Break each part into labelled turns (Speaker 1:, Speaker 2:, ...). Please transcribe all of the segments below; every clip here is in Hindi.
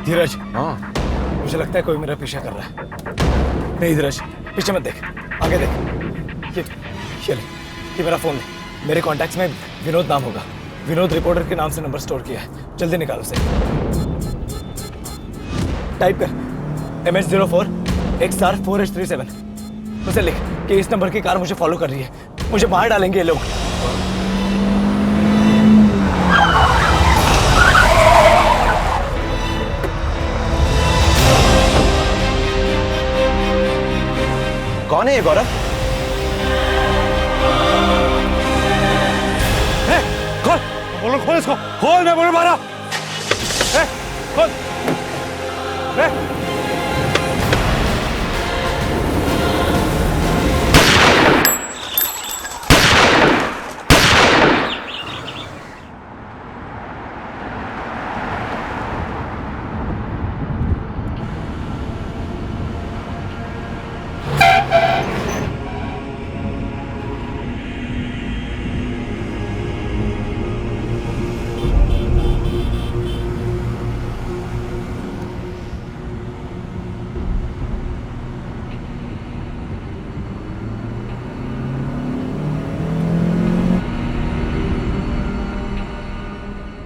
Speaker 1: धीरज,
Speaker 2: हाँ
Speaker 1: मुझे लगता है कोई मेरा पीछा कर रहा है। नहीं धीरज, पीछे मत देख, आगे देख। ये ले, ये मेरा फोन है। मेरे कॉन्टैक्ट्स में विनोद नाम होगा। विनोद रिपोर्टर के नाम से नंबर स्टोर किया है। जल्दी निकाल उसे। टाइप कर MH04 XR 4H37। उसे लिख कि इस नंबर की कार मुझे फॉलो कर रही है। मुझे मार डालेंगे ये लोग।
Speaker 2: कौन है ये गौरव? खोल बोलो, खोल इसको, खोल। मैं बोल मारा। खोल।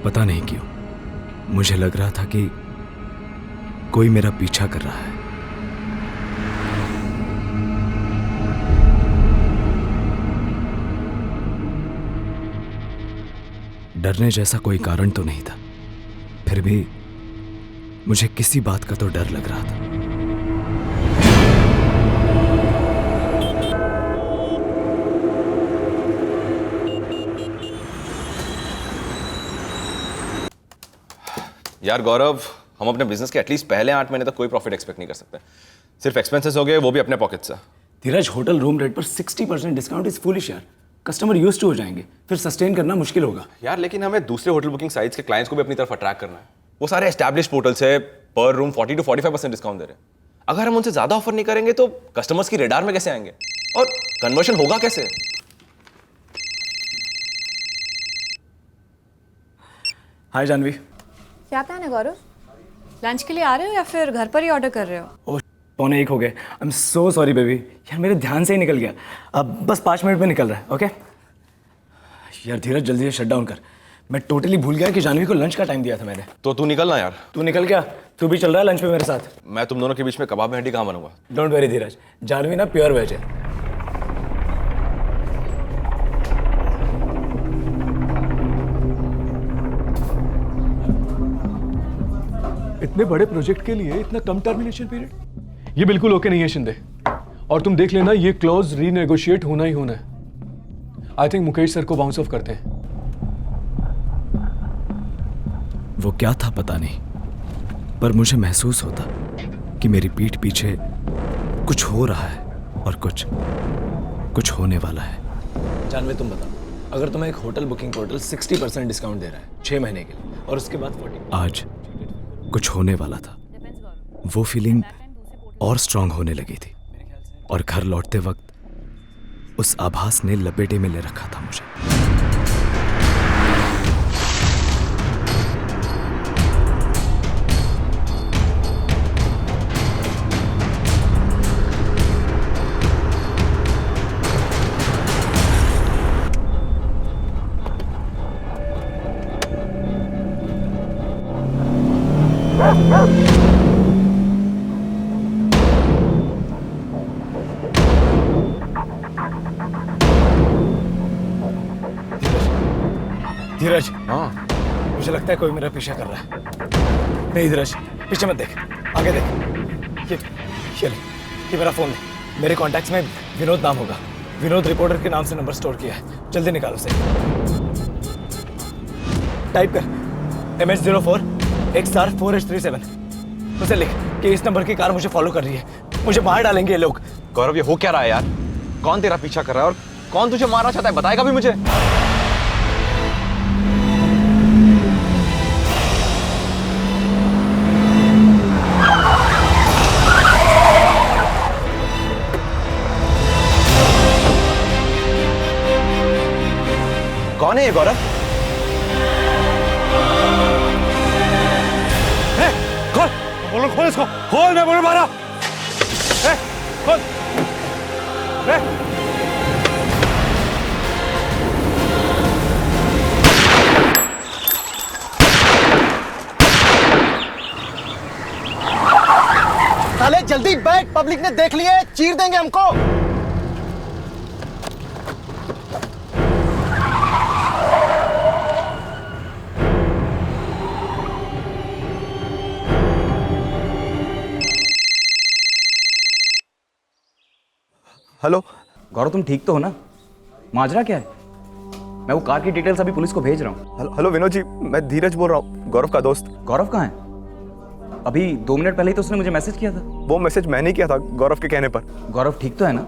Speaker 1: पता नहीं क्यों मुझे लग रहा था कि कोई मेरा पीछा कर रहा है। डरने जैसा कोई कारण तो नहीं था, फिर भी मुझे किसी बात का तो डर लग रहा था।
Speaker 2: यार गौरव, हम अपने बिजनेस के एटलीस्ट पहले 8 महीने तक कोई प्रॉफिट एक्सपेक्ट नहीं कर सकते। सिर्फ एक्सपेंसेस हो गए, वो भी अपने पॉकेट से।
Speaker 1: धीरज, होटल रूम रेट पर 60% डिस्काउंट इज फूलिश यार। कस्टमर यूज्ड टू हो जाएंगे, फिर सस्टेन करना मुश्किल होगा।
Speaker 2: यार लेकिन हमें दूसरे होटल बुकिंग साइट्स के क्लाइंट्स को भी अपनी तरफ अट्रैक्ट करना है। वो सारे एस्टैब्लिश पोर्टल से पर रूम 40 to 45% डिस्काउंट दे रहे हैं। अगर हम उनसे ज्यादा ऑफर नहीं करेंगे तो कस्टमर्स की रेडार में कैसे आएंगे और कन्वर्शन होगा कैसे?
Speaker 1: हाय जानवी।
Speaker 3: क्या प्लान है गौरव? लंच के लिए आ रहे हो या फिर घर पर ही ऑर्डर कर रहे हो?
Speaker 1: ओह, 1:45 हो गए। I am so sorry baby. यार मेरे ध्यान से ही निकल गया। अब बस 5 मिनट में निकल रहा है। ओके यार धीरज, जल्दी से शट डाउन कर। मैं टोटली भूल गया कि जानवी को लंच का टाइम दिया था मैंने।
Speaker 2: तो तू निकलना यार।
Speaker 1: तू निकल गया? तू भी चल रहा है लंच पे मेरे साथ?
Speaker 2: मैं तुम दोनों के बीच में कबाब में हड्डी कहाँ बनूंगा?
Speaker 1: डोंट वेरी धीरज, जानवी ना प्योर वेज है।
Speaker 4: इतने बड़े प्रोजेक्ट के लिए इतना कम टर्मिनेशन पीरियड, ये बिल्कुल ओके नहीं है शिंदे। और तुम देख लेना, ये क्लॉज रीनेगोशिएट होना ही होना है। आई थिंक मुकेश सर को बाउंस ऑफ करते हैं।
Speaker 1: वो क्या था पता नहीं, पर मुझे महसूस होता कि मेरी पीठ पीछे कुछ हो रहा है और कुछ होने वाला है। जानवी तुम बताओ, अगर तुम्हें एक होटल बुकिंग पोर्टल 60% डिस्काउंट दे रहा है 6 महीने के लिए और उसके बाद 40, आज कुछ होने वाला था। वो फीलिंग और स्ट्रांग होने लगी थी और घर लौटते वक्त उस आभास ने लपेटे में ले रखा था मुझे। धीरज,
Speaker 2: हाँ
Speaker 1: मुझे लगता है कोई मेरा पीछा कर रहा है। नहीं धीरज, पीछे मत देख, आगे देख। ये ले, ये मेरा फोन है। मेरे कॉन्टैक्ट्स में विनोद नाम होगा। विनोद रिपोर्टर के नाम से नंबर स्टोर किया है। जल्दी निकाल उसे। टाइप कर MH04 XR 4H37। उसे लिख कि इस नंबर की कार मुझे फॉलो कर रही है। मुझे मार डालेंगे ये लोग।
Speaker 2: गौरव, ये हो क्या रहा है यार? कौन तेरा पीछा कर रहा है और कौन तुझे मारना चाहता है? बताएगा भी मुझे? कौन है ये गौरव? खोल।
Speaker 5: बोलो खोल इसको, खोल, मैं बोल मारा। खोल।
Speaker 6: साले जल्दी बैठ, पब्लिक ने देख लिया है, चीर देंगे हमको।
Speaker 7: हेलो गौरव, तुम ठीक तो हो ना? माजरा क्या है? मैं वो कार की डिटेल्स अभी पुलिस को भेज रहा हूँ।
Speaker 2: हेलो विनोद जी, मैं धीरज बोल रहा हूँ, गौरव का दोस्त।
Speaker 7: गौरव कहाँ है? अभी 2 मिनट पहले ही तो उसने मुझे मैसेज किया था।
Speaker 2: वो मैसेज मैंने किया था गौरव के कहने पर।
Speaker 7: गौरव ठीक तो है ना?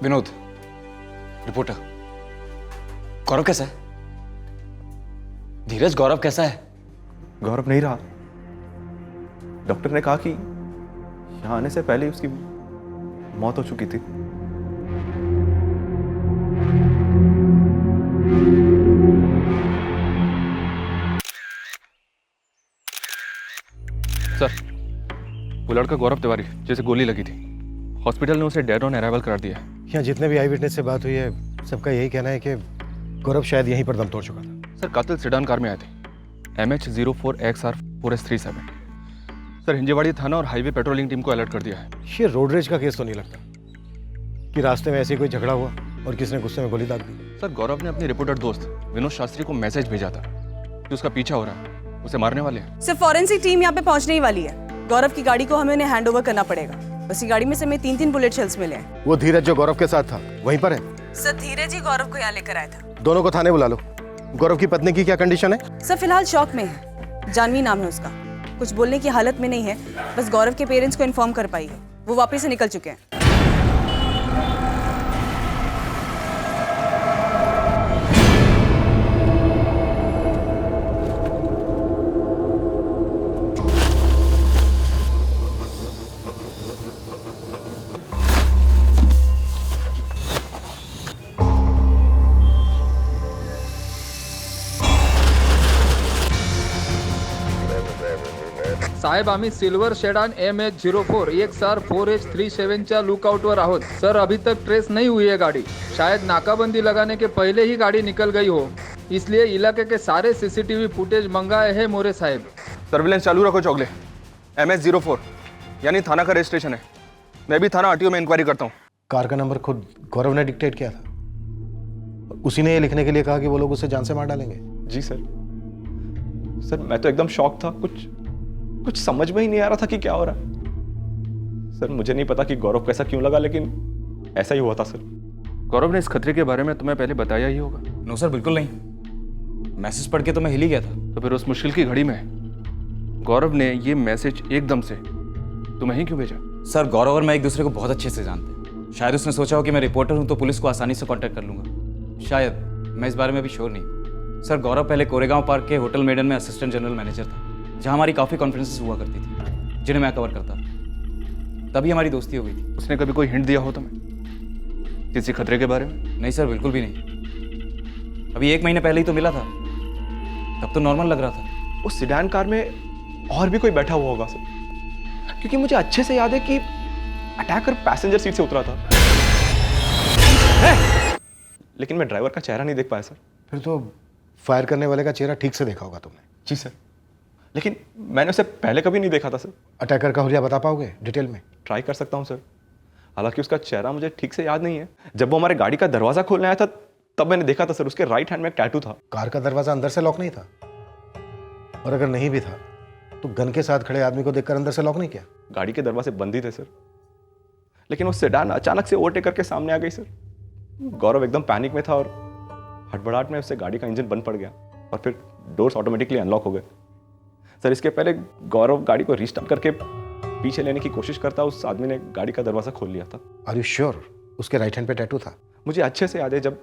Speaker 2: विनोद, रिपोर्टर। गौरव कैसा है? धीरज, गौरव कैसा है? गौरव नहीं रहा। डॉक्टर ने कहा कि यहां आने से पहले उसकी मौत हो चुकी थी।
Speaker 4: सर, वो लड़का गौरव तिवारी जैसे गोली लगी थी, हॉस्पिटल ने उसे डेड ऑन अराइवल करार दिया है।
Speaker 6: यहाँ जितने भी आई विटनेस से बात हुई है, सबका यही कहना है कि गौरव शायद यहीं पर दम तोड़ चुका था।
Speaker 4: सर, कातिल सेडान कार में आए थे, MH04XR4S37। सर, हिंजेवाड़ी थाना और हाईवे पेट्रोलिंग टीम को अलर्ट कर दिया है।
Speaker 6: ये रोड रेज का केस तो नहीं लगता कि रास्ते में ऐसे कोई झगड़ा हुआ और किसने गुस्से में गोली दाग दी।
Speaker 4: सर, गौरव ने अपने रिपोर्टर दोस्त विनोद शास्त्री को मैसेज भेजा था कि उसका पीछा हो रहा है, उसे मारने वाले हैं।
Speaker 8: सिर्फ फॉरेंसिक टीम यहाँ पे पहुंचने ही वाली है। गौरव की गाड़ी को हमें उन्हें हैंड ओवर करना पड़ेगा। उसी गाड़ी में से हमें 3-3 बुलेट शेल्स मिले हैं।
Speaker 6: वो धीरज जो गौरव के साथ था वहीं पर है?
Speaker 8: सर, धीरज ही गौरव को यहाँ लेकर आया था।
Speaker 6: दोनों को थाने बुला लो। गौरव की पत्नी की क्या कंडीशन है?
Speaker 8: सर, फिलहाल शॉक में है। जानवी नाम है उसका, कुछ बोलने की हालत में नहीं है। बस गौरव के पेरेंट्स को इन्फॉर्म कर पाई है, वो वापस से निकल चुके हैं।
Speaker 9: साहेब, आम्ही सिल्वर शेडान MH04 XR4H37च्या लुकआउटवर आहोत। सर, अभी तक ट्रेस नहीं हुई है गाड़ी। शायद नाकाबंदी लगाने के पहले ही गाड़ी निकल गई हो, इसलिए इलाके के सारे CCTV फुटेज मंगाए हैं मोरे साहेब।
Speaker 4: सर्विलेंस चालू रखो चौगले। MH04 यानी थाना का रजिस्ट्रेशन है। मैं भी थाना RTO में इंक्वायरी करता हूँ।
Speaker 6: कार का नंबर खुद गौरव ने डिक्टेट किया था। उसी ने ये लिखने के लिए कहा कि वो लोग उसे जान से मार डालेंगे।
Speaker 2: जी सर। सर, मैं तो एकदम शॉक था, कुछ समझ में ही नहीं आ रहा था कि क्या हो रहा है। सर, मुझे नहीं पता कि गौरव कैसा क्यों लगा, लेकिन ऐसा ही हुआ था सर।
Speaker 4: गौरव ने इस खतरे के बारे में तुम्हें पहले बताया ही होगा।
Speaker 7: नो सर, बिल्कुल नहीं। मैसेज पढ़ के तो मैं हिल ही गया था।
Speaker 4: तो फिर उस मुश्किल की घड़ी में गौरव ने ये मैसेज एकदम से तुम्हें ही क्यों भेजा?
Speaker 7: सर, गौरव और मैं एक दूसरे को बहुत अच्छे से जानते हैं। शायद उसने सोचा हो कि मैं रिपोर्टर हूँ तो पुलिस को आसानी से कांटेक्ट कर लूँगा। शायद, मैं इस बारे में अभी श्योर नहीं। सर, गौरव पहले कोरेगांव पार्क के होटल मेडन में असिस्टेंट जनरल मैनेजर था, जहाँ हमारी काफ़ी कॉन्फ्रेंसेस हुआ करती थी, जिन्हें मैं कवर करता था। तभी हमारी दोस्ती हो गई थी।
Speaker 4: उसने कभी कोई हिंट दिया हो तुम्हें किसी खतरे के बारे में?
Speaker 7: नहीं सर, बिल्कुल भी नहीं। अभी 1 महीने पहले ही तो मिला था, तब तो नॉर्मल लग रहा था।
Speaker 2: उस सिडान कार में और भी कोई बैठा हुआ होगा सर, क्योंकि मुझे अच्छे से याद है कि अटैकर पैसेंजर सीट से उतरा था। लेकिन मैं ड्राइवर का चेहरा नहीं देख पाया सर।
Speaker 6: फिर तो फायर करने वाले का चेहरा ठीक से देखा होगा तुमने।
Speaker 2: जी सर, लेकिन मैंने उसे पहले कभी नहीं देखा था सर।
Speaker 6: अटैकर का हुलिया बता पाओगे डिटेल में?
Speaker 2: ट्राई कर सकता हूँ सर, हालांकि उसका चेहरा मुझे ठीक से याद नहीं है। जब वो हमारे गाड़ी का दरवाजा खोलने आया था तब मैंने देखा था सर, उसके राइट हैंड में एक टैटू था।
Speaker 6: कार का दरवाजा अंदर से लॉक नहीं था? और अगर नहीं भी था तो गन के साथ खड़े आदमी को देखकर अंदर से लॉक नहीं किया?
Speaker 2: गाड़ी के दरवाजे बंद ही थे सर, लेकिन वो सेडान अचानक से ओवरटेक करके सामने आ गई सर। गौरव एकदम पैनिक में था और हड़बड़ाहट में उससे गाड़ी का इंजन बंद पड़ गया और फिर डोर्स ऑटोमेटिकली अनलॉक हो गए सर। इसके पहले गौरव गाड़ी को रीस्टार्ट करके पीछे लेने की कोशिश करता, उस आदमी ने गाड़ी का दरवाजा खोल लिया था।
Speaker 6: आर यू श्योर उसके राइट हैंड पे टैटू था?
Speaker 2: मुझे अच्छे से याद है, जब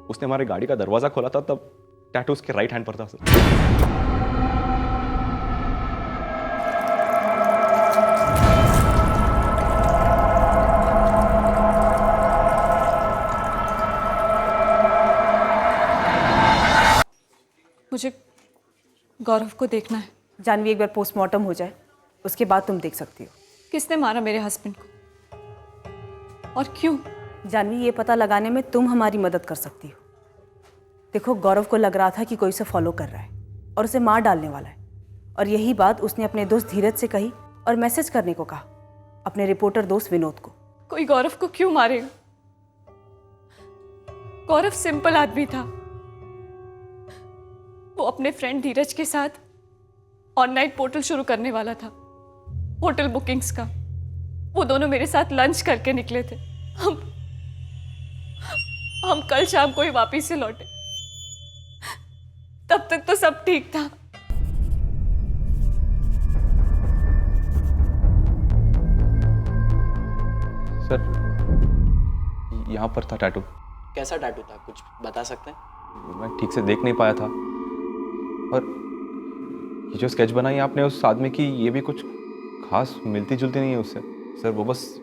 Speaker 2: उसने हमारी गाड़ी का दरवाजा खोला था तब टैटू उसके राइट हैंड पर था सर।
Speaker 3: मुझे गौरव को देखना है।
Speaker 8: जानवी, एक बार पोस्टमार्टम हो जाए उसके बाद तुम देख सकती हो।
Speaker 3: किसने मारा मेरे हस्बैंड को और क्यों?
Speaker 8: जानवी, ये पता लगाने में तुम हमारी मदद कर सकती हो। देखो, गौरव को लग रहा था कि कोई उसे फॉलो कर रहा है और उसे मार डालने वाला है, और यही बात उसने अपने दोस्त धीरज से कही और मैसेज करने को कहा अपने रिपोर्टर दोस्त विनोद को।
Speaker 3: कोई गौरव को क्यों मारेगा? गौरव सिंपल आदमी था। वो अपने फ्रेंड धीरज के साथ ऑनलाइन पोर्टल शुरू करने वाला था, होटल बुकिंग्स का। वो दोनों मेरे साथ लंच करके निकले थे। हम कल शाम को ही वापिस से लौटे। तब तक तो सब ठीक था।
Speaker 2: सर, यहाँ पर था टैटू।
Speaker 10: कैसा टैटू था, कुछ बता सकते हैं?
Speaker 2: मैं ठीक से देख नहीं पाया था, और ये जो स्केच बनाई आपने उस आदमी की, ये भी कुछ खास मिलती जुलती नहीं है उससे। सर, वो बस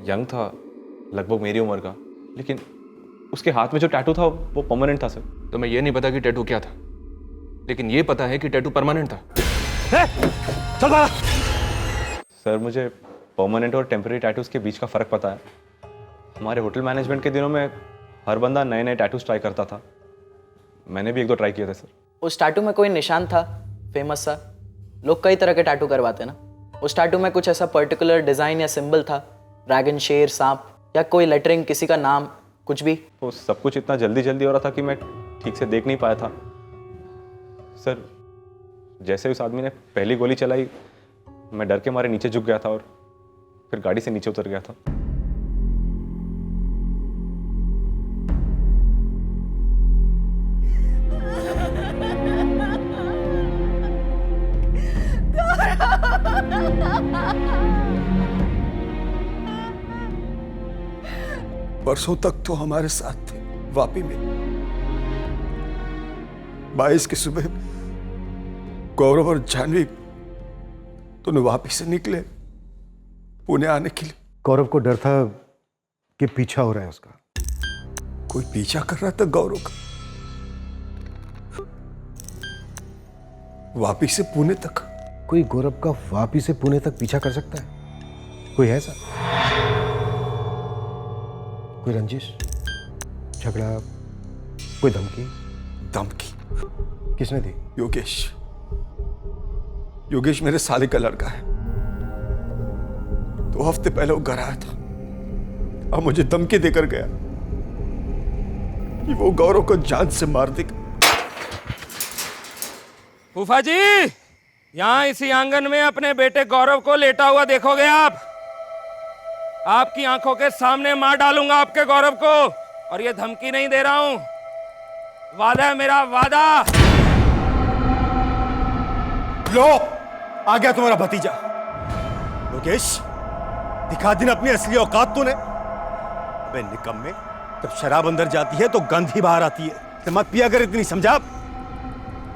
Speaker 2: यंग था, लगभग मेरी उम्र का, लेकिन उसके हाथ में जो टैटू था वो परमानेंट था। सर,
Speaker 5: तो मैं ये नहीं पता कि टैटू क्या था, लेकिन ये पता है कि टैटू परमानेंट था।
Speaker 6: चल बाहर।
Speaker 2: सर, मुझे परमानेंट और टेम्पररी टैटूज के बीच का फ़र्क पता है। हमारे होटल मैनेजमेंट के दिनों में हर बंदा नए नए टैटूज ट्राई करता था। मैंने भी 1-2 ट्राई किए थे सर।
Speaker 10: उस टैटू में कोई निशान था फेमस सा? लोग कई तरह के टैटू करवाते हैं ना। उस टैटू में कुछ ऐसा पर्टिकुलर डिज़ाइन या सिंबल था? ड्रैगन, शेर, सांप, या कोई लेटरिंग, किसी का नाम, कुछ भी?
Speaker 2: वो सब कुछ इतना जल्दी जल्दी हो रहा था कि मैं ठीक से देख नहीं पाया था। सर, जैसे उस आदमी ने पहली गोली चलाई, मैं डर के मारे नीचे झुक गया था और फिर गाड़ी से नीचे उतर गया था।
Speaker 11: परसों तक तो हमारे साथ थे वापी में। 22 की सुबह गौरव और जानवी दोनों वापी से निकले पुणे आने के लिए।
Speaker 6: गौरव को डर था कि पीछा हो रहा है उसका।
Speaker 11: कोई पीछा कर रहा था गौरव का, वापी से पुणे तक।
Speaker 6: कोई गौरव का वापी से पुणे तक पीछा कर सकता है? कोई है ऐसा? कोई रंजिश, झगड़ा, कोई धमकी?
Speaker 11: धमकी
Speaker 6: किसने दी?
Speaker 11: योगेश मेरे साले का लड़का है। 2 हफ्ते पहले वो घर आया था और मुझे धमकी देकर गया कि वो गौरव को जान से मार देगा।
Speaker 5: फूफा जी, यहाँ इसी आंगन में अपने बेटे गौरव को लेटा हुआ देखोगे आप? आपकी आंखों के सामने मार डालूंगा आपके गौरव को, और ये धमकी नहीं दे रहा हूं, वादा है मेरा, वादा।
Speaker 11: लो, आ गया तुम्हारा भतीजा योगेश। दिखा दिन अपनी असली औकात तूने। अबे निकम्मे, जब शराब अंदर जाती है तो गंध ही बाहर आती है। तो मत पिया कर इतनी, समझा?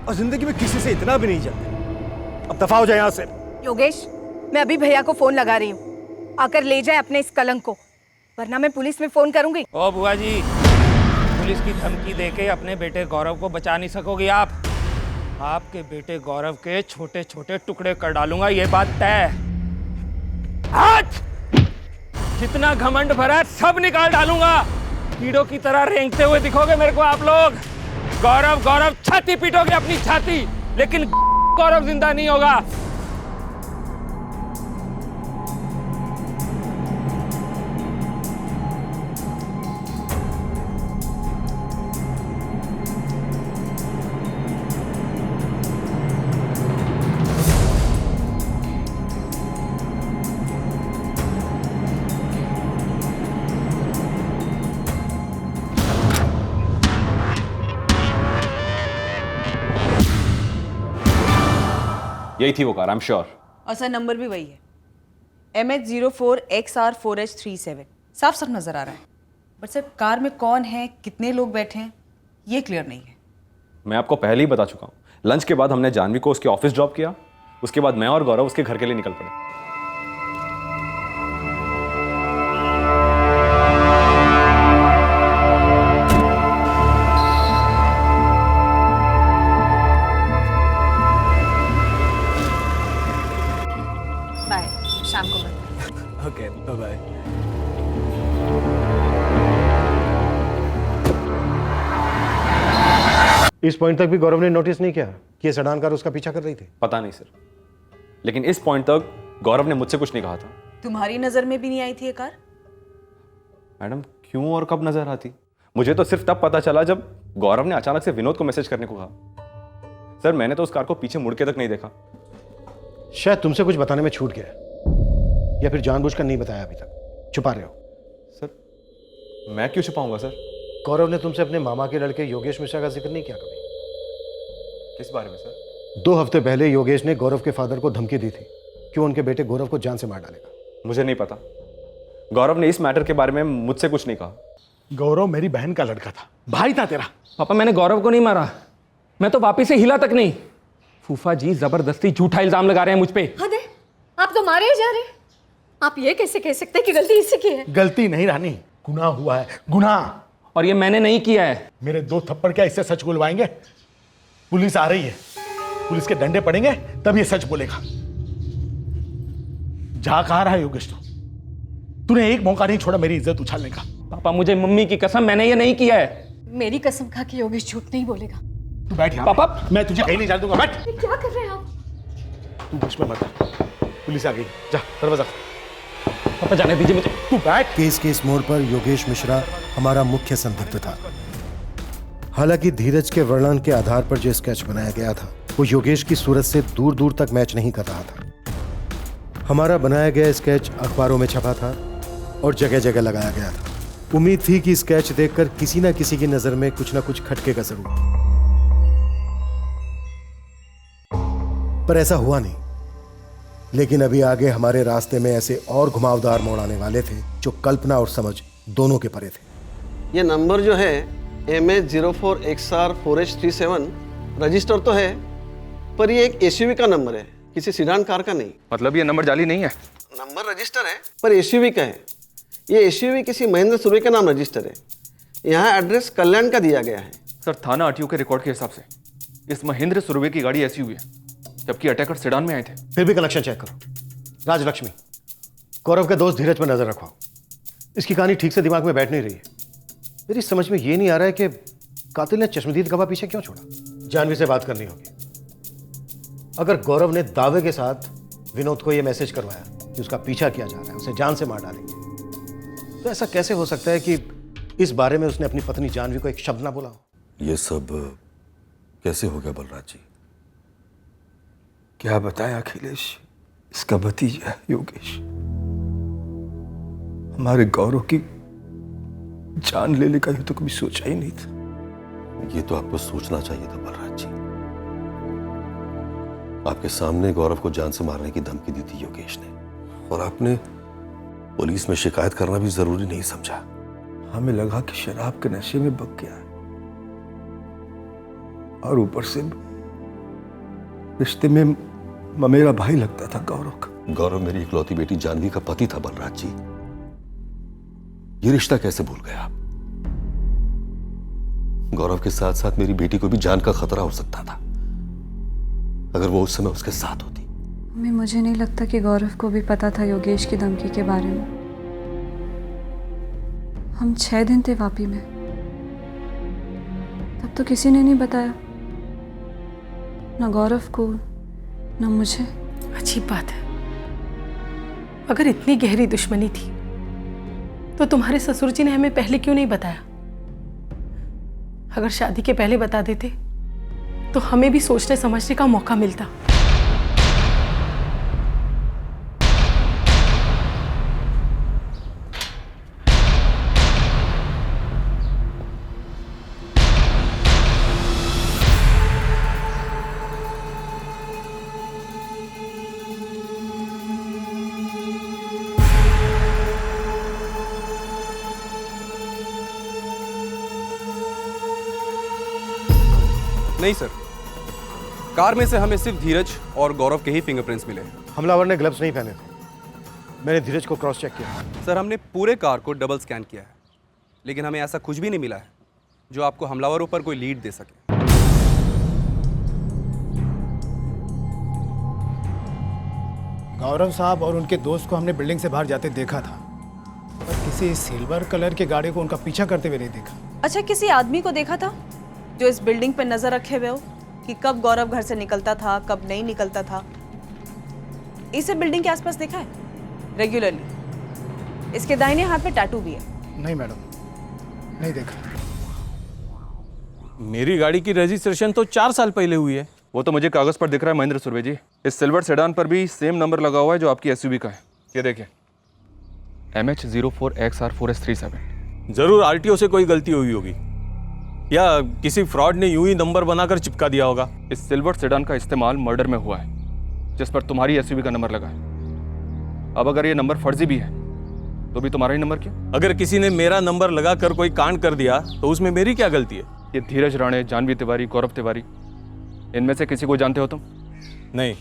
Speaker 11: और जिंदगी में किसी से इतना भी नहीं जलते। अब दफा हो जाए यहां से।
Speaker 12: योगेश, मैं अभी भैया को फोन लगा रही हूँ, आकर ले जाए अपने इस कलंक को, वरना मैं पुलिस में फोन करूंगी।
Speaker 5: ओ बुआ जी, पुलिस की धमकी देके अपने बेटे गौरव को बचा नहीं सकोगी आप। आपके बेटे गौरव के छोटे छोटे टुकड़े कर डालूंगा, ये बात तय। हाथ जितना घमंड भरा है सब निकाल डालूंगा। कीड़ों की तरह रेंगते हुए दिखोगे मेरे को आप लोग। गौरव गौरव छाती पीटोगे अपनी छाती, लेकिन गौरव जिंदा नहीं होगा।
Speaker 2: यही थी वो कार, आई एम श्योर।
Speaker 8: और सर, नंबर भी वही है, MH04XR4H37। साफ साफ नजर आ रहा है, बट सर कार में कौन है, कितने लोग बैठे हैं, ये क्लियर नहीं है।
Speaker 2: मैं आपको पहले ही बता चुका हूँ। लंच के बाद हमने जानवी को उसके ऑफिस ड्रॉप किया, उसके बाद मैं और गौरव उसके घर के लिए निकल पड़े।
Speaker 6: इस पॉइंट तक भी गौरव ने नोटिस नहीं किया कि ये सेडान कार उसका पीछा कर रही थी?
Speaker 2: पता नहीं सर, लेकिन इस पॉइंट तक गौरव ने मुझसे कुछ नहीं कहा था।
Speaker 8: तुम्हारी नज़र में भी नहीं आई थी ये कार?
Speaker 2: मैडम क्यों और कब नजर आती? मुझे तो सिर्फ तब पता चला जब गौरव ने अचानक से विनोद को मैसेज करने को कहा। सर मैंने तो उस कार को पीछे मुड़ के तक नहीं देखा।
Speaker 6: शायद तुमसे कुछ बताने में छूट गया, या फिर जानबूझकर नहीं बताया, अभी तक छुपा रहे हो।
Speaker 2: सर मैं क्यों छुपाऊंगा सर?
Speaker 6: गौरव ने तुमसे अपने मामा के लड़के योगेश मिश्रा का जिक्र नहीं किया कभी?
Speaker 2: किस बारे में सर?
Speaker 6: 2 हफ्ते पहले योगेश ने गौरव के फादर को धमकी दी थी कि वो उनके बेटे गौरव को जान से मार डालेगा।
Speaker 2: मुझे नहीं पता, गौरव ने इस मैटर के बारे में मुझसे कुछ नहीं कहा।
Speaker 11: गौरव मेरी बहन का लड़का था, भाई था तेरा।
Speaker 5: पापा मैंने गौरव को नहीं मारा, मैं तो वापिस से हिला तक नहीं। फूफा जी जबरदस्ती झूठा इल्जाम लगा रहे हैं मुझ पे।
Speaker 12: हद है, आप तो मारे ही जा रहे हैं। आप ये कैसे कह सकते हैं कि गलती इससे की है?
Speaker 11: गलती नहीं रानी, गुनाह हुआ है, गुनाह।
Speaker 5: और ये मैंने नहीं किया है।
Speaker 11: मेरे 2 थप्पड़ क्या इससे सच बुलवाएंगे? पुलिस आ रही है, पुलिस के डंडे पड़ेंगे तब ये सच बोलेगा। जा कहाँ रहा है योगेश? तूने एक मौका नहीं छोड़ा मेरी इज्जत उछालने का।
Speaker 5: पापा मुझे मम्मी की कसम, मैंने ये नहीं किया है।
Speaker 12: मेरी कसम खा के योगेश झूठ नहीं बोलेगा।
Speaker 11: तू बैठ यहाँ।
Speaker 5: पापा
Speaker 11: मैं तुझे कहीं नहीं जाने दूंगा, बैठ।
Speaker 12: क्या कर रहे हैं आप?
Speaker 11: तू बीच में मत आ। पुलिस आ गई, जा दरवाजा।
Speaker 5: पापा जाने दीजिए मुझे।
Speaker 11: तू बैठ।
Speaker 6: केस के इस मोड़ पर योगेश मिश्रा हमारा मुख्य संदिग्ध था। हालांकि धीरज के वर्णन के आधार पर जो स्केच बनाया गया था वो योगेश की सूरत से दूर दूर तक मैच नहीं कर रहा था। हमारा बनाया गया स्केच अखबारों में छपा था और जगह जगह लगाया गया था। उम्मीद थी कि स्केच देखकर किसी न किसी की नजर में कुछ न कुछ खटकेगा जरूर, पर ऐसा हुआ नहीं। लेकिन अभी आगे हमारे रास्ते में ऐसे और घुमावदार मोड़ आने वाले थे जो कल्पना और समझ दोनों के परे थे।
Speaker 13: ये नंबर जो है MH04XR4H37 रजिस्टर तो है, पर ये एक SUV का नंबर है, किसी सीडान कार का नहीं।
Speaker 2: मतलब ये नंबर जाली नहीं है?
Speaker 13: नंबर रजिस्टर है पर SUV का है। ये SUV किसी महेंद्र सुर्वे का नाम रजिस्टर है। यहाँ एड्रेस कल्याण का दिया गया है।
Speaker 2: सर थाना आरटीओ के रिकॉर्ड के हिसाब से इस महेंद्र सुर्वे की गाड़ी SUV है, जबकि अटैकर सेडान में आए थे।
Speaker 6: फिर भी कनेक्शन चेक करो। राजलक्ष्मी, गौरव के दोस्त धीरज पर नजर रखवाओ। इसकी कहानी ठीक से दिमाग में बैठ नहीं रही है। मेरी समझ में ये नहीं आ रहा है कि कातिल ने चश्मदीद गवाह पीछे क्यों छोड़ा। जानवी से बात करनी होगी। अगर गौरव ने दावे के साथ विनोद को यह मैसेज करवाया कि उसका पीछा किया जा रहा है, उसे जान से मार डालेंगे, तो ऐसा कैसे हो सकता है कि इस बारे में उसने अपनी पत्नी जानवी को एक शब्द ना बोला हो?
Speaker 14: ये सब कैसे हो गया बलराज जी? क्या बताएं अखिलेश, इसका भतीजा योगेश हमारे गौरव की जान ले लेगा, ये तो कभी सोचा ही नहीं था। ये तो आपको सोचना चाहिए था बलराज जी। आपके सामने गौरव को जान से मारने की धमकी दी थी योगेश ने, और आपने पुलिस में शिकायत करना भी जरूरी नहीं समझा। हमें लगा कि शराब के नशे में बक गया है, और ऊपर से रिश्ते में मेरा भाई लगता था गौरव का। गौरव मेरी इकलौती बेटी जानवी का पति था बलराज जी। ये रिश्ता कैसे भूल गए आप? गौरव के साथ साथ मेरी बेटी को भी जान का खतरा हो सकता था अगर वो उस समय उसके साथ होती।
Speaker 15: मम्मी, मुझे नहीं लगता कि गौरव को भी पता था योगेश की धमकी के बारे में। हम 6 दिन थे वापी में, तब तो किसी ने नहीं बताया, ना गौरव को ना मुझे।
Speaker 12: अजीब बात है, अगर इतनी गहरी दुश्मनी थी तो तुम्हारे ससुर जी ने हमें पहले क्यों नहीं बताया? अगर शादी के पहले बता देते तो हमें भी सोचने समझने का मौका मिलता।
Speaker 16: नहीं सर, कार में से हमें सिर्फ धीरज और गौरव के ही फिंगरप्रिंट्स मिले।
Speaker 6: हमलावर ने ग्लव्स नहीं पहने थे। मैंने धीरज को क्रॉस चेक किया।
Speaker 16: सर हमने पूरे कार को डबल स्कैन किया है, लेकिन हमें ऐसा कुछ भी नहीं मिला है जो आपको हमलावरों पर कोई लीड दे सके।
Speaker 11: गौरव साहब और उनके दोस्त को हमने बिल्डिंग से बाहर जाते देखा था, पर किसी सिल्वर कलर की गाड़ी को उनका पीछा करते हुए नहीं देखा।
Speaker 8: अच्छा, किसी आदमी को देखा था? जो इस बिल्डिंग पे नजर रखे हुए हो कि कब गौरव घर से निकलता था, कब नहीं निकलता था? इसे बिल्डिंग के आसपास देखा है रेगुलरली? इसके दाहिने हाथ में टैटू भी है।
Speaker 17: नहीं मैडम, नहीं देखा।
Speaker 2: मेरी गाड़ी की रजिस्ट्रेशन तो 4 साल पहले हुई है।
Speaker 16: वो तो मुझे कागज पर दिख रहा है महेंद्र सुर्वे जी। इस सिल्वर सेडान पर भी सेम नंबर लगा हुआ है जो आपकी एसयूवी का है। ये देखिए, MH04XR4S37।
Speaker 2: जरूर आरटीओ से कोई गलती हुई होगी या किसी फ्रॉड ने यूं ही नंबर बनाकर चिपका दिया होगा।
Speaker 16: इस सिल्वर सेडान का इस्तेमाल मर्डर में हुआ है जिस पर तुम्हारी एसयूवी का नंबर लगा है। अब अगर ये नंबर फर्जी भी है तो भी तुम्हारा ही नंबर क्यों?
Speaker 2: अगर किसी ने मेरा नंबर लगाकर कोई कांड कर दिया तो उसमें मेरी क्या गलती है?
Speaker 16: ये धीरज राणे, जानवी तिवारी, गौरव तिवारी, इनमें से किसी को जानते हो तुम?
Speaker 2: नहीं,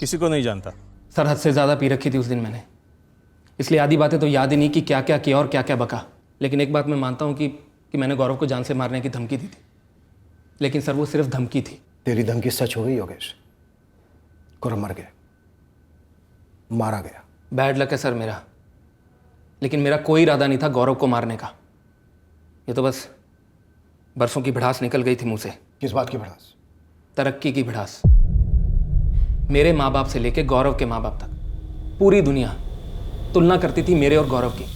Speaker 2: किसी को नहीं जानता।
Speaker 5: सर हद से ज़्यादा पी रखी थी उस दिन मैंने, इसलिए आधी बातें तो याद ही नहीं कि क्या क्या किया और क्या क्या बका। लेकिन एक बात मैं मानता हूँ कि मैंने गौरव को जान से मारने की धमकी दी थी, लेकिन सर वो सिर्फ धमकी थी।
Speaker 6: तेरी धमकी सच हो गई योगेश। गौरव मर गया, मारा गया।
Speaker 5: बैड लक है सर मेरा, लेकिन मेरा कोई इरादा नहीं था गौरव को मारने का। ये तो बस बरसों की भड़ास निकल गई थी मुंह से।
Speaker 6: किस बात की भड़ास?
Speaker 5: तरक्की की भड़ास। मेरे माँ बाप से लेके गौरव के माँ बाप तक पूरी दुनिया तुलना करती थी मेरे और गौरव की।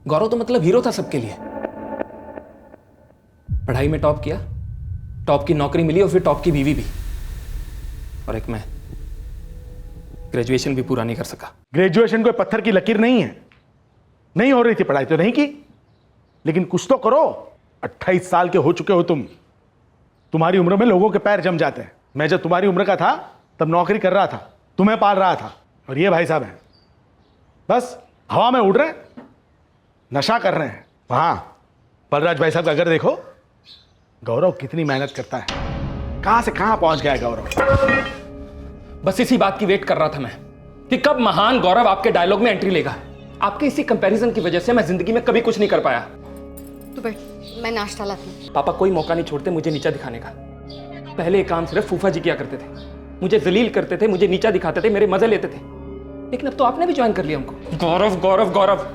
Speaker 5: गौरव तो मतलब हीरो था सबके लिए। पढ़ाई में टॉप किया, टॉप की नौकरी मिली और फिर टॉप की बीवी भी, और एक मैं ग्रेजुएशन भी पूरा नहीं कर सका।
Speaker 17: ग्रेजुएशन कोई पत्थर की लकीर नहीं है। नहीं हो रही थी पढ़ाई तो नहीं की, लेकिन कुछ तो करो। 28 साल के हो चुके हो तुम। तुम्हारी उम्र में लोगों के पैर जम जाते हैं। मैं जब तुम्हारी उम्र का था तब नौकरी कर रहा था, तुम्हें पाल रहा था, और ये भाई साहब हैं बस हवा में उड़ रहे हैं, नशा कर रहे हैं। वहां बलराज भाई साहब का अगर देखो, गौरव कितनी मेहनत करता है, कहां से कहां पहुंच गया है गौरव।
Speaker 5: बस इसी बात की वेट कर रहा था मैं कि कब महान गौरव आपके डायलॉग में एंट्री लेगा। आपके इसी कंपैरिजन की वजह से मैं जिंदगी में कभी कुछ नहीं कर पाया।
Speaker 18: तो बैठ, मैं नाश्ता लाती हूँ।
Speaker 5: पापा कोई मौका नहीं छोड़ते मुझे नीचा दिखाने का। पहले ये काम सिर्फ फूफा जी किया करते थे, मुझे जलील करते थे, मुझे नीचा दिखाते थे, मेरे मजे लेते थे। लेकिन अब तो आपने भी ज्वाइन कर लिया हमको। गौरव गौरव गौरव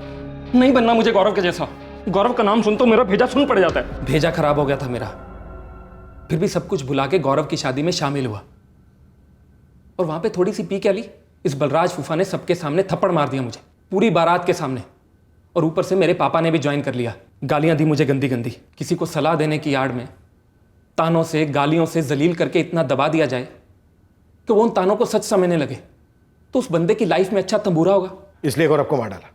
Speaker 5: नहीं बनना मुझे गौरव के जैसा। गौरव का नाम सुन तो मेरा भेजा सुन पड़ जाता है। भेजा खराब हो गया था मेरा, फिर भी सब कुछ भुला के गौरव की शादी में शामिल हुआ, और वहां पे थोड़ी सी पी क्या ली, इस बलराज फूफा ने सबके सामने थप्पड़ मार दिया मुझे, पूरी बारात के सामने। और ऊपर से मेरे पापा ने भी ज्वाइन कर लिया। गालियां दी मुझे गंदी गंदी। किसी को सलाह देने की आड़ में तानों से, गालियों से जलील करके इतना दबा दिया जाए कि वो उन तानों को सच समझने लगे, तो उस बंदे की लाइफ में अच्छा तंबूरा होगा।
Speaker 6: इसलिए गौरव को मार डाला।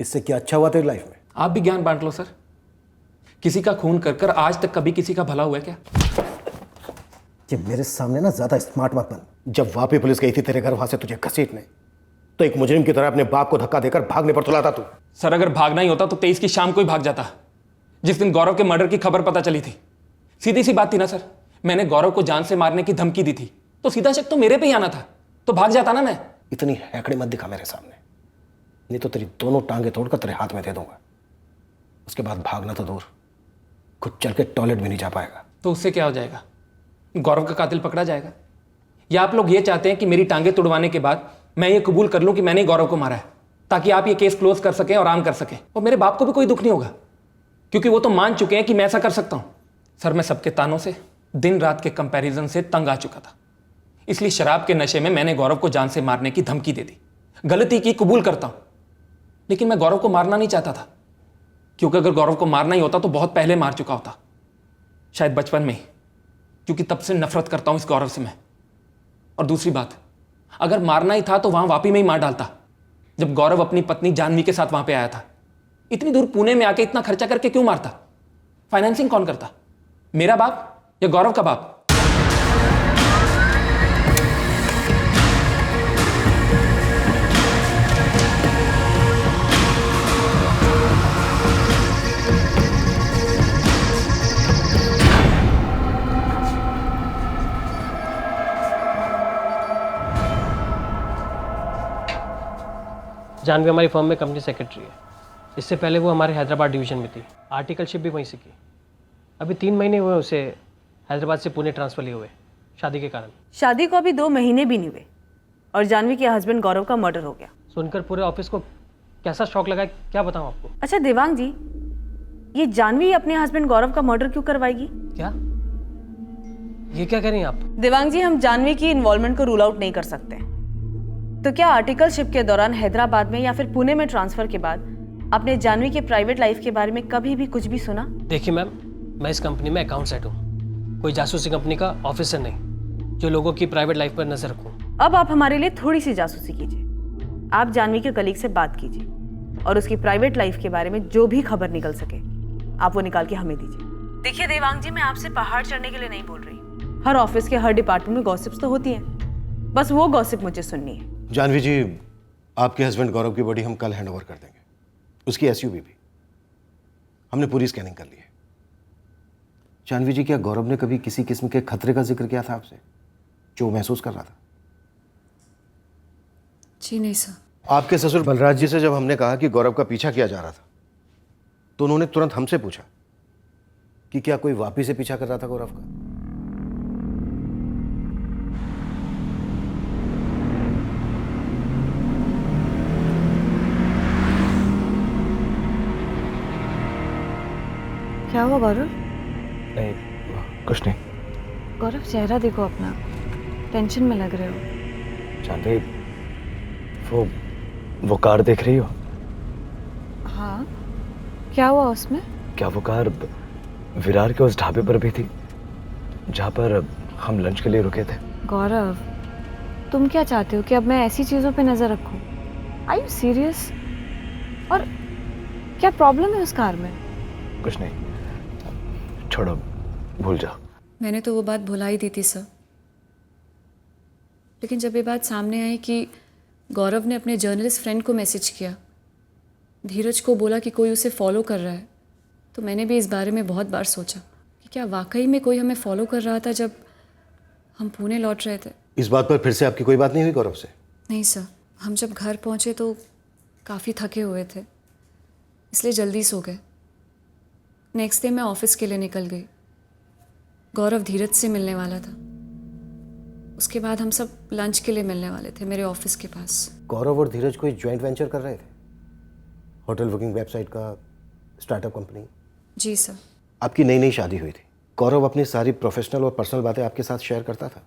Speaker 6: इससे क्या अच्छा हुआ तेरी लाइफ में?
Speaker 5: आप भी ज्ञान बांट लो सर। किसी का खून कर कर आज तक कभी किसी का भला हुआ है क्या?
Speaker 6: कि मेरे सामने ना ज्यादा स्मार्ट मत बन। जब वापी पुलिस गई थी तेरे घर वहां से तुझे घसीटने, तो एक मुजरिम की तरह अपने बाप को धक्का देकर भागने पर तुला था तू।
Speaker 5: सर अगर भागना ही होता तो 23 की शाम को ही भाग जाता, जिस दिन गौरव के मर्डर की खबर पता चली थी। सीधी सी बात थी ना सर, मैंने गौरव को जान से मारने की धमकी दी थी, तो सीधा शक तो मेरे पे ही आना था, तो भाग जाता ना मैं।
Speaker 6: इतनी हैकड़ी मत दिखा मेरे सामने, नहीं तो तेरी दोनों टांगे तोड़कर तेरे हाथ में दे दूंगा। उसके बाद भागना तो दूर, खुद चल के टॉयलेट भी नहीं जा पाएगा।
Speaker 5: तो उससे क्या हो जाएगा? गौरव का कातिल पकड़ा जाएगा? या आप लोग ये चाहते हैं कि मेरी टांगे तुड़वाने के बाद मैं ये कबूल कर लूं कि मैंने गौरव को मारा है, ताकि आप ये केस क्लोज कर सकें और आम कर सकें, और मेरे बाप को भी कोई दुख नहीं होगा, क्योंकि वो तो मान चुके हैं कि मैं ऐसा कर सकता हूं। सर मैं सबके तानों से, दिन रात के कंपैरिजन से तंग आ चुका था, इसलिए शराब के नशे में मैंने गौरव को जान से मारने की धमकी दे दी। गलती की, कबूल करता हूं, लेकिन मैं गौरव को मारना नहीं चाहता था, क्योंकि अगर गौरव को मारना ही होता तो बहुत पहले मार चुका होता, शायद बचपन में ही, क्योंकि तब से नफरत करता हूं इस गौरव से मैं। और दूसरी बात, अगर मारना ही था तो वहां वापी में ही मार डालता, जब गौरव अपनी पत्नी जानवी के साथ वहां पे आया था। इतनी दूर पुणे में आके इतना खर्चा करके क्यों मारता? फाइनेंसिंग कौन करता, मेरा बाप या गौरव का बाप?
Speaker 19: जानवी हमारी फर्म में कंपनी सेक्रेटरी है। इससे पहले वो हमारे हैदराबाद डिवीज़न में थी, आर्टिकलशिप भी वहीं से की। अभी 3 महीने हुए उसे हैदराबाद से पुणे ट्रांसफ़र लिए हुए शादी के कारण।
Speaker 8: शादी को अभी 2 महीने भी नहीं हुए और जानवी के हस्बैंड गौरव का मर्डर हो गया।
Speaker 19: सुनकर पूरे ऑफिस को कैसा शॉक लगा, क्या बताऊँ आपको।
Speaker 8: अच्छा देवांग जी, ये जानवी अपने हस्बैंड गौरव का मर्डर क्यों करवाएगी?
Speaker 19: क्या ये क्या कह रही हैं आप?
Speaker 8: देवांग जी, हम जानवी की इन्वॉल्वमेंट को रूल आउट नहीं कर सकते। तो क्या आर्टिकलशिप के दौरान हैदराबाद में या फिर पुणे में ट्रांसफर के बाद आपने जानवी के प्राइवेट लाइफ के बारे में कभी भी कुछ भी सुना?
Speaker 19: देखिए मैम, मैं इस कंपनी में अकाउंट सेट हूँ, कोई जासूसी कंपनी का ऑफिसर नहीं जो लोगों की प्राइवेट लाइफ पर नजर रखूँ।
Speaker 8: अब आप हमारे लिए थोड़ी सी जासूसी कीजिए। आप जानवी के कलीग से बात कीजिए और उसकी प्राइवेट लाइफ के बारे में जो भी खबर निकल सके आप वो निकाल के हमें दीजिए। देखिए देवांग जी, मैं आपसे पहाड़ चढ़ने के लिए नहीं बोल रही। हर ऑफिस के हर डिपार्टमेंट में गॉसिप्स तो होती हैं, बस वो गॉसिप मुझे सुननी है।
Speaker 6: जानवी जी, आपके हस्बैंड गौरव की बॉडी हम कल हैंडओवर कर देंगे, उसकी एसयूवी भी। हमने पूरी स्कैनिंग कर ली है। जानवी जी, क्या गौरव ने कभी किसी किस्म के खतरे का जिक्र किया था आपसे जो महसूस कर रहा था?
Speaker 15: जी नहीं सर।
Speaker 6: आपके ससुर बलराज जी से जब हमने कहा कि गौरव का पीछा किया जा रहा था तो उन्होंने तुरंत हमसे पूछा कि क्या कोई वापी से पीछा कर रहा था गौरव का।
Speaker 15: क्या हुआ गौरव?
Speaker 1: नहीं, कुछ नहीं।
Speaker 15: गौरव चेहरा देखो अपना, टेंशन में लग रहे हो।
Speaker 1: जानवी, वो कार देख रही हो?
Speaker 15: हाँ, क्या हुआ उसमें?
Speaker 1: क्या वो कार विरार के उस ढाबे पर भी थी जहाँ पर हम लंच के लिए रुके थे?
Speaker 15: गौरव, तुम क्या चाहते हो कि अब मैं ऐसी चीज़ों पे नज़र रखूं? Are you serious? और क्या प्रॉब्लम है उस कार में?
Speaker 1: कुछ नहीं, छोड़ो, भूल जाओ।
Speaker 15: मैंने तो वो बात भुला ही दी थी सर, लेकिन जब ये बात सामने आई कि गौरव ने अपने जर्नलिस्ट फ्रेंड को मैसेज किया, धीरज को बोला कि कोई उसे फॉलो कर रहा है, तो मैंने भी इस बारे में बहुत बार सोचा कि क्या वाकई में कोई हमें फॉलो कर रहा था जब हम पुणे लौट रहे थे।
Speaker 6: इस बात पर फिर से आपकी कोई बात नहीं हुई गौरव से?
Speaker 15: नहीं सर, हम जब घर पहुंचे तो काफ़ी थके हुए थे, इसलिए जल्दी सो गए। नेक्स्ट डे मैं ऑफिस के लिए निकल गई। गौरव धीरज से मिलने वाला था, उसके बाद हम सब लंच के लिए मिलने वाले थे मेरे ऑफिस के पास।
Speaker 6: गौरव और धीरज कोई ज्वाइंट वेंचर कर रहे थे? होटल बुकिंग वेबसाइट का स्टार्टअप कंपनी?
Speaker 15: जी सर।
Speaker 6: आपकी नई नई शादी हुई थी, गौरव अपनी सारी प्रोफेशनल और पर्सनल बातें आपके साथ शेयर करता था?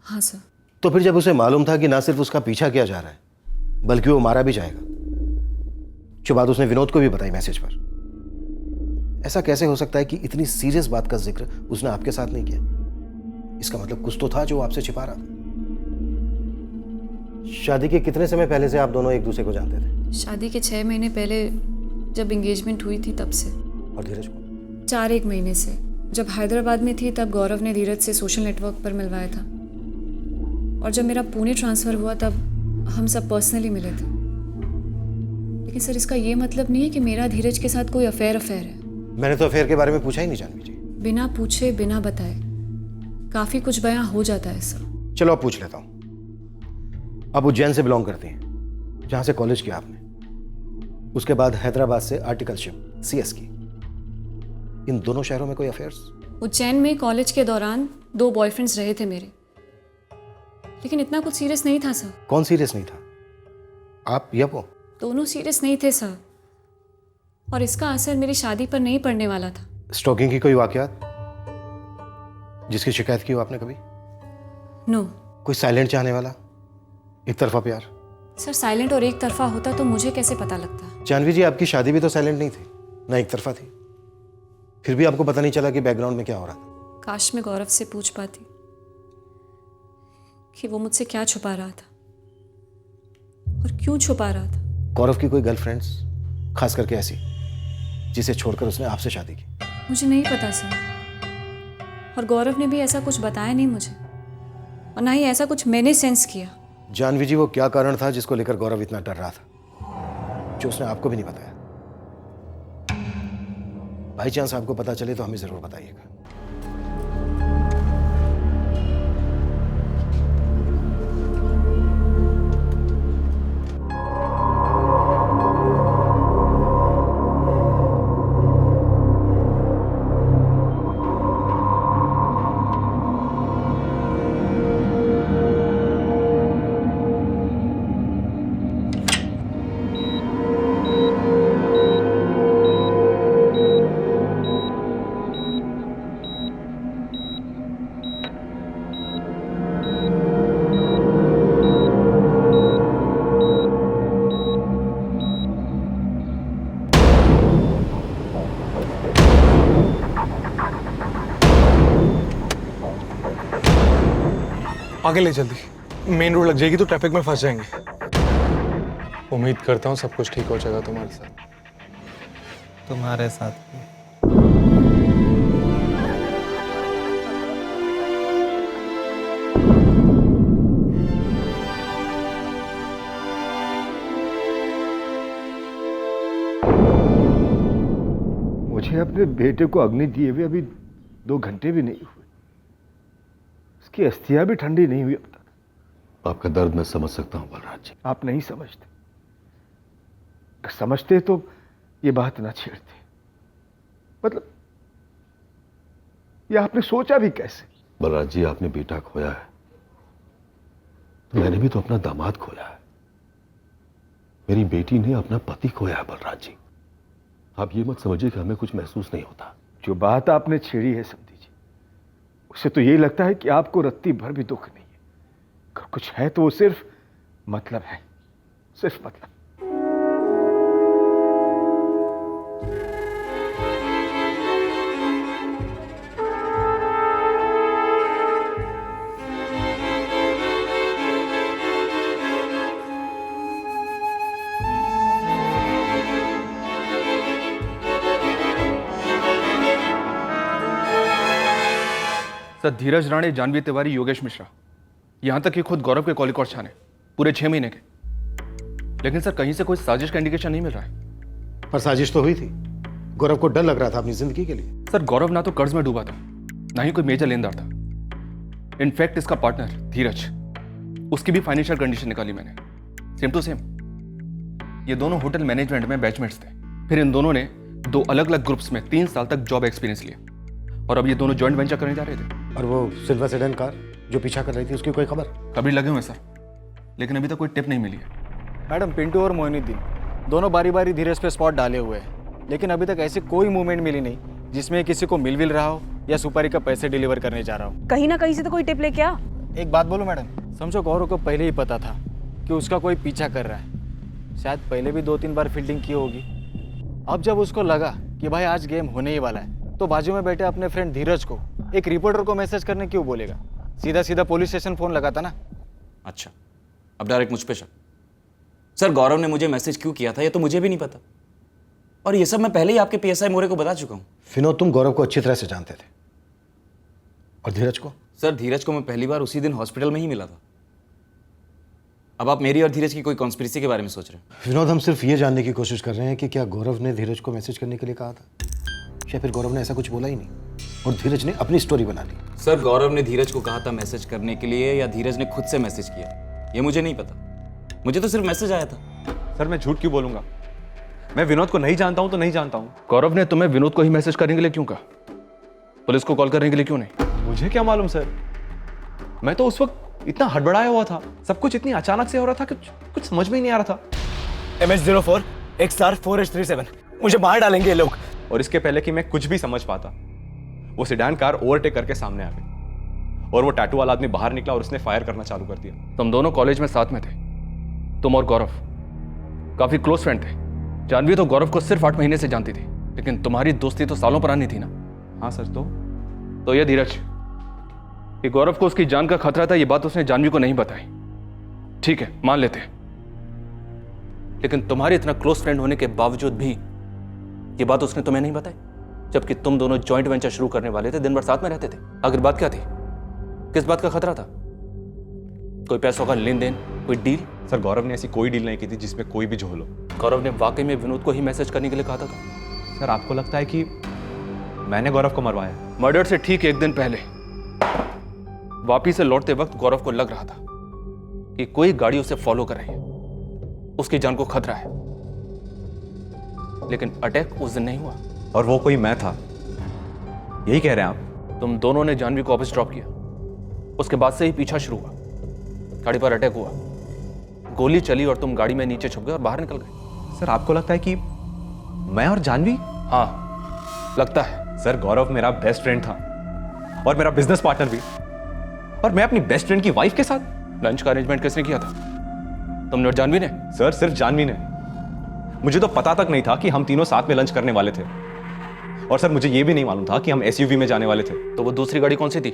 Speaker 15: हाँ सर।
Speaker 6: तो फिर जब उसे मालूम था कि ना सिर्फ उसका पीछा किया जा रहा है बल्कि वो मारा भी जाएगा, जो बात उसने विनोद को भी बताई मैसेज पर, ऐसा कैसे हो सकता है कि इतनी सीरियस बात का जिक्र उसने आपके साथ नहीं किया? इसका मतलब कुछ तो था जो आपसे छिपा रहा था। शादी के कितने समय पहले से आप दोनों एक दूसरे को जानते थे?
Speaker 15: शादी के 6 महीने पहले जब एंगेजमेंट हुई थी तब से।
Speaker 6: और धीरज को?
Speaker 15: 4-1 महीने से। जब हैदराबाद में थी तब गौरव ने धीरज से सोशल नेटवर्क पर मिलवाया था, और जब मेरा पुणे ट्रांसफ़र हुआ तब हम सब पर्सनली मिले थे। लेकिन सर, इसका ये मतलब नहीं है कि मेरा धीरज के साथ कोई अफेयर है।
Speaker 6: मैंने तो अफेयर के बारे में पूछा ही नहीं जानवी जी।
Speaker 15: बिना पूछे बिना बताए काफ़ी कुछ बयां हो जाता है सर।
Speaker 6: चलो अब पूछ लेता हूँ। आप उज्जैन से बिलोंग करती हैं, जहाँ से कॉलेज किया आपने, उसके बाद हैदराबाद से आर्टिकलशिप CS की। इन दोनों शहरों में कोई अफेयर्स?
Speaker 15: उज्जैन में कॉलेज के दौरान 2 बॉयफ्रेंड्स रहे थे मेरे, लेकिन इतना कुछ सीरियस नहीं था सर।
Speaker 6: कौन सीरियस नहीं था, आप या वो?
Speaker 15: दोनों सीरियस नहीं थे सर, और इसका असर मेरी शादी पर नहीं पड़ने वाला था।
Speaker 6: स्टॉकिंग की कोई वाकयात जिसकी शिकायत की हो आपने कभी?
Speaker 15: नो।
Speaker 6: कोई साइलेंट चाहने वाला, एक तरफा प्यार?
Speaker 15: सर, साइलेंट और एक तरफा होता तो मुझे कैसे पता लगता?
Speaker 6: जानवी जी, आपकी शादी भी तो साइलेंट नहीं थी, ना एक तरफा थी, फिर भी आपको पता नहीं चला कि बैकग्राउंड में क्या हो रहा था।
Speaker 15: काश मैं गौरव से पूछ पाती कि वो मुझसे क्या छुपा रहा था और क्यों छुपा रहा था।
Speaker 6: गौरव की कोई गर्लफ्रेंड्स, खास करके ऐसी जिसे छोड़कर उसने आपसे शादी की?
Speaker 15: मुझे नहीं पता सर, और गौरव ने भी ऐसा कुछ बताया नहीं मुझे, और ना ही ऐसा कुछ मैंने सेंस किया।
Speaker 6: जानवी जी, वो क्या कारण था जिसको लेकर गौरव इतना डर रहा था, जो उसने आपको भी नहीं बताया? बाई चांस आपको पता चले तो हमें जरूर बताइएगा।
Speaker 4: आगे ले जल्दी, मेन रोड लग जाएगी तो ट्रैफिक में फंस जाएंगे। उम्मीद करता हूँ सब कुछ ठीक हो जाएगा तुम्हारे साथ।
Speaker 20: तुम्हारे साथ भी।
Speaker 21: मुझे अपने बेटे को अग्नि दिए हुए अभी 2 घंटे भी नहीं हुए, उसकी अस्थियां भी ठंडी नहीं हुई अब तक।
Speaker 14: आपका दर्द मैं समझ सकता हूं बलराज जी।
Speaker 21: आप नहीं समझते, अगर समझते तो ये बात ना छेड़ते। मतलब ये आपने सोचा भी कैसे?
Speaker 14: बलराज जी, आपने बेटा खोया है तो मैंने भी तो अपना दामाद खोया है। मेरी बेटी ने अपना पति खोया है बलराज जी। आप ये मत समझिए कि हमें कुछ महसूस नहीं होता।
Speaker 21: जो बात आपने छेड़ी है समधी जी, उससे तो यही लगता है कि आपको रत्ती भर भी दुख नहीं है। अगर कुछ है तो वो सिर्फ मतलब है, सिर्फ मतलब।
Speaker 16: सर, धीरज राणे, जानवी तिवारी, योगेश मिश्रा, यहां तक कि खुद गौरव के कॉलिकॉट छाने पूरे 6 महीने के। लेकिन सर, कहीं से कोई साजिश का इंडिकेशन नहीं मिल रहा है।
Speaker 6: पर साजिश तो हुई थी। गौरव को डर लग रहा था अपनी जिंदगी के लिए।
Speaker 16: सर, गौरव ना तो कर्ज में डूबा था, ना ही कोई मेजर लेनदार था। इनफैक्ट इसका पार्टनर धीरज, उसकी भी फाइनेंशियल कंडीशन निकाली मैंने, सेम टू सेम। ये दोनों होटल मैनेजमेंट में बैचमेट्स थे। फिर इन दोनों ने 2 अलग अलग ग्रुप्स में 3 साल तक जॉब एक्सपीरियंस लिया, और अब ये दोनों जॉइंट वेंचर करने जा रहे थे।
Speaker 6: और वो सिल्वर सेडान कार जो पीछा कर रही थी, उसकी कोई खबर?
Speaker 16: कभी लगे हुए सर, लेकिन अभी तक कोई टिप नहीं मिली है।
Speaker 7: मैडम, पिंटू और मोइनुद्दीन दोनों बारी बारी धीरज पे स्पॉट डाले हुए हैं, लेकिन अभी तक ऐसी कोई मूवमेंट मिली नहीं जिसमें किसी को मिल रहा हो या सुपारी का पैसे डिलीवर करने जा रहा हो।
Speaker 8: कहीं ना कहीं से तो कोई टिप लेके आ।
Speaker 7: एक बात बोलो मैडम, समझो गौरव को पहले ही पता था कि उसका कोई पीछा कर रहा है। शायद पहले भी 2-3 बार फील्डिंग की होगी। अब जब उसको लगा कि भाई आज गेम होने ही वाला है, तो बाजू में बैठे अपने फ्रेंड धीरज को एक रिपोर्टर को मैसेज करने क्यों बोलेगा? सीधा सीधा पुलिस स्टेशन फोन लगाता ना। अच्छा, अब डायरेक्ट मुझ पे शक। सर, गौरव ने मुझे मैसेज क्यों किया था ये तो मुझे भी नहीं पता, और ये सब मैं पहले ही आपके पीएसआई मोरे को बता चुका हूँ।
Speaker 6: विनोद, तुम गौरव को अच्छी तरह से जानते थे। और धीरज को?
Speaker 7: सर, धीरज को मैं पहली बार उसी दिन हॉस्पिटल में ही मिला था। अब आप मेरी और धीरज की कोई कॉन्स्पिरेसी के बारे में सोच रहे हैं?
Speaker 6: विनोद, हम सिर्फ ये जानने की कोशिश कर रहे हैं कि क्या गौरव ने धीरज को मैसेज करने के लिए कहा था, या फिर गौरव ने ऐसा कुछ बोला ही नहीं और धीरज ने अपनी स्टोरी बना ली?
Speaker 7: सर, गौरव ने धीरज को कहा था मैसेज करने के लिए, या धीरज ने खुद से मैसेज किया, ये मुझे नहीं पता। मुझे तो सिर्फ मैसेज आया था।
Speaker 2: सर, मैं झूठ क्यों बोलूंगा? मैं विनोद को नहीं जानता हूं तो नहीं जानता हूं।
Speaker 16: गौरव ने तुम्हें विनोद को ही मैसेज करने के लिए क्यों कहा? पुलिस को कॉल करने के लिए क्यों नहीं?
Speaker 2: मुझे क्या मालूम सर, मैं तो उस वक्त इतना हड़बड़ाया हुआ था, सब कुछ इतनी अचानक से हो रहा था कि कुछ समझ में ही नहीं आ रहा था।
Speaker 1: MH04 XR 4H37, मुझे मार डालेंगे ये लोग।
Speaker 2: और इसके पहले कि मैं कुछ भी समझ पाता, वो सेडान कार ओवरटेक करके सामने आ गई, और वो टैटू वाला आदमी बाहर निकला और उसने फायर करना चालू कर दिया।
Speaker 16: तुम दोनों कॉलेज में साथ में थे, तुम और गौरव काफी क्लोज फ्रेंड थे। जानवी तो गौरव को सिर्फ 8 महीने से जानती थी, लेकिन तुम्हारी दोस्ती तो सालों पुरानी थी ना।
Speaker 2: हाँ सर।
Speaker 16: तो ये धीरज कि गौरव को उसकी जान का खतरा था, ये बात उसने जानवी को नहीं बताई। ठीक है, मान लेते हैं, लेकिन तुम्हारे इतना क्लोज फ्रेंड होने के बावजूद भी ये बात उसने तुम्हें नहीं बताई, जबकि तुम दोनों जॉइंट वेंचर शुरू करने वाले थे, दिन भर साथ में रहते थे। आखिर बात क्या थी? किस बात का खतरा था? कोई पैसों का लेन देन, कोई डील?
Speaker 2: सर, गौरव ने ऐसी कोई डील नहीं की थी जिसमें कोई भी झोल हो।
Speaker 16: गौरव ने वाकई में विनोद को ही मैसेज करने के लिए कहा था।
Speaker 2: सर, आपको लगता है कि मैंने गौरव को मरवाया?
Speaker 16: मर्डर से ठीक 1 दिन पहले वापी से लौटते वक्त गौरव को लग रहा था कि कोई गाड़ी उसे फॉलो कर रही है, उसकी जान को खतरा है। लेकिन अटैक उस दिन नहीं हुआ।
Speaker 2: और वो कोई मैं था, यही कह रहे हैं आप?
Speaker 16: तुम दोनों ने जानवी को वापस ड्रॉप किया, उसके बाद से ही पीछा शुरू हुआ। गाड़ी पर अटैक हुआ, गोली चली और तुम गाड़ी में नीचे छुप गए और बाहर निकल गए।
Speaker 2: सर, आपको लगता है कि मैं और जानवी?
Speaker 16: हाँ, लगता है।
Speaker 2: सर, गौरव मेरा बेस्ट फ्रेंड था और मेरा बिजनेस पार्टनर भी, और मैं अपनी बेस्ट फ्रेंड की वाइफ के साथ।
Speaker 16: लंच का अरेंजमेंट किसने किया था? तुमने और जानवी ने?
Speaker 2: सर, सिर्फ जानवी ने। मुझे तो पता तक नहीं था कि हम तीनों साथ में लंच करने वाले थे, और सर मुझे यह भी नहीं मालूम था कि हम SUV में जाने वाले थे।
Speaker 16: तो वो दूसरी गाड़ी कौन सी थी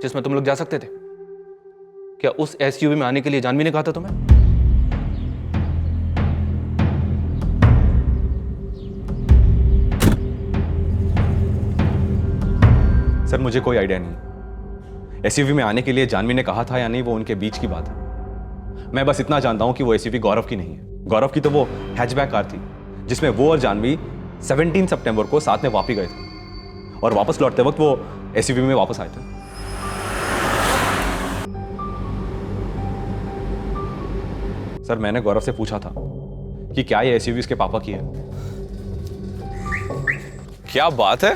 Speaker 16: जिसमें तुम लोग जा सकते थे? क्या उस एसयूवी में आने के लिए जानवी ने कहा था तुम्हें?
Speaker 2: सर मुझे कोई आइडिया नहीं। एसयूवी में आने के लिए जानवी ने कहा था या नहीं वो उनके बीच की बात है। मैं बस इतना जानता हूं कि वो एसयूवी गौरव की नहीं है। गौरव की तो वो हैचबैक कार थी जिसमें वो और जानवी 17 सितंबर को साथ में वापी गए थे और वापस लौटते वक्त वो एसयूवी में वापस आए थे। सर मैंने गौरव से पूछा था कि क्या ये एसयूवी उसके पापा की है। क्या बात है,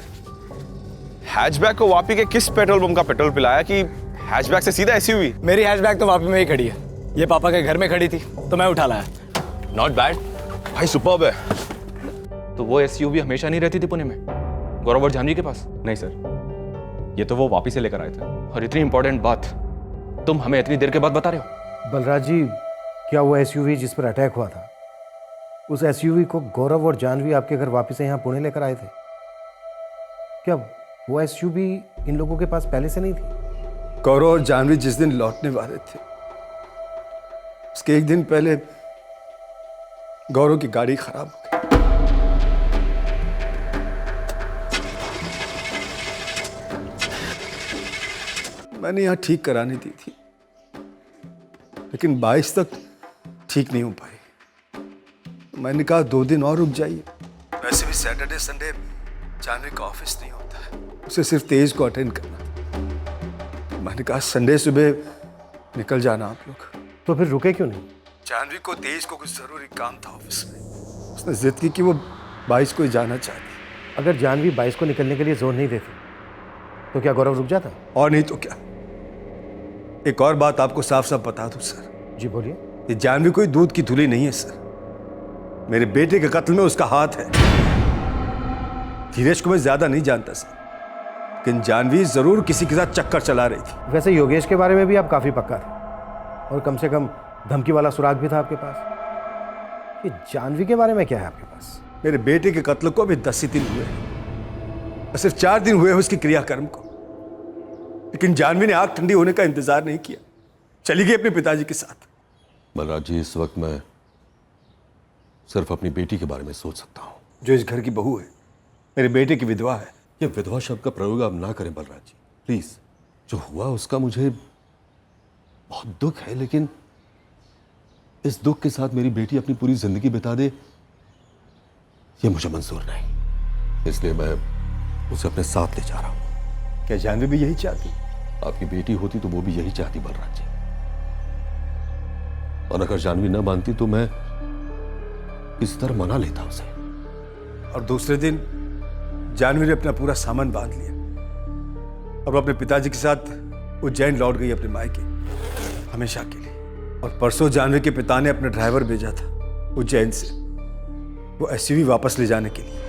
Speaker 2: हैचबैक को वापी के किस पेट्रोल पंप का पेट्रोल पिलाया कि हैचबैक से सीधा एसयूवी?
Speaker 1: मेरी हैचबैक तो वापी में ही खड़ी है, ये पापा के घर में खड़ी थी तो मैं उठा लाया।
Speaker 2: नॉट बैड भाई, सुपर्ब है।
Speaker 16: तो वो एसयूवी हमेशा नहीं रहती थी पुणे में गौरव और जानवी के पास?
Speaker 2: नहीं सर, ये तो वो वापी से लेकर आए थे।
Speaker 16: और इतनी इंपॉर्टेंट बात तुम हमें इतनी देर के बाद बता रहे हो?
Speaker 6: बलराज जी, क्या वो एसयूवी जिस पर अटैक हुआ था, उस एसयूवी को गौरव और जानवी आपके घर वापस से यहाँ पुणे लेकर आए थे? क्या वो एसयूवी इन लोगों के पास पहले से नहीं थी?
Speaker 21: गौरव और जानवी जिस दिन लौटने वाले थे उसके एक दिन पहले गौरव की गाड़ी खराब हो गई। मैंने यहाँ ठीक कराने दी थी लेकिन 22 तक ठीक नहीं हो पाई। मैंने कहा 2 दिन और रुक जाइए। वैसे भी सैटरडे संडे जानवी का ऑफिस नहीं होता है, उसे सिर्फ तेज को अटेंड करना था। मैंने कहा संडे सुबह निकल जाना आप लोग।
Speaker 6: तो फिर रुके क्यों नहीं?
Speaker 21: जानवी को तेज को कुछ जरूरी काम था ऑफिस में, उसने जिद की कि वो 22 को ही जाना चाहती।
Speaker 6: अगर जानवी 22 को निकलने के लिए जोर नहीं देती तो क्या गौरव रुक जाता?
Speaker 21: और नहीं तो क्या। एक और बात आपको साफ साफ बता दूं सर।
Speaker 6: जी बोलिए।
Speaker 21: ये जानवी कोई दूध की धुली नहीं है सर, मेरे बेटे के कत्ल में उसका हाथ है। धीरज को मैं ज्यादा नहीं जानता सर, लेकिन जानवी जरूर किसी के साथ चक्कर चला रही थी।
Speaker 6: वैसे योगेश के बारे में भी आप काफी पक्का थे और कम से कम धमकी वाला सुराग भी था आपके पास। ये जानवी के बारे में क्या है आपके पास?
Speaker 21: मेरे बेटे के कत्ल को अभी 10 ही दिन हुए हैं, सिर्फ 4 दिन हुए हैं उसके क्रियाकर्म को, लेकिन जानवी ने आग ठंडी होने का इंतजार नहीं किया, चली गई अपने पिताजी के साथ।
Speaker 14: बलराज जी, इस वक्त मैं सिर्फ अपनी बेटी के बारे में सोच सकता हूँ,
Speaker 21: जो इस घर की बहू है, मेरे बेटे की विधवा है।
Speaker 14: ये विधवा शब्द का प्रयोग आप ना करें बलराज जी, प्लीज। जो हुआ उसका मुझे बहुत दुख है, लेकिन इस दुख के साथ मेरी बेटी अपनी पूरी जिंदगी बिता दे ये मुझे मंजूर नहीं, इसलिए मैं उसे अपने साथ ले जा रहा हूं।
Speaker 21: क्या जानवी भी यही चाहती?
Speaker 14: आपकी बेटी होती तो वो भी यही चाहती बलराज जी, और अगर जानवी न मानती तो मैं किसी तरह मना लेता उसे।
Speaker 21: और दूसरे दिन जानवी ने अपना पूरा सामान बांध लिया और वो अपने पिताजी के साथ उज्जैन लौट गई अपने मायके हमेशा के लिए। और परसों जानवी के पिता ने अपना ड्राइवर भेजा था उज्जैन से वो एसयूवी वापस ले जाने के लिए।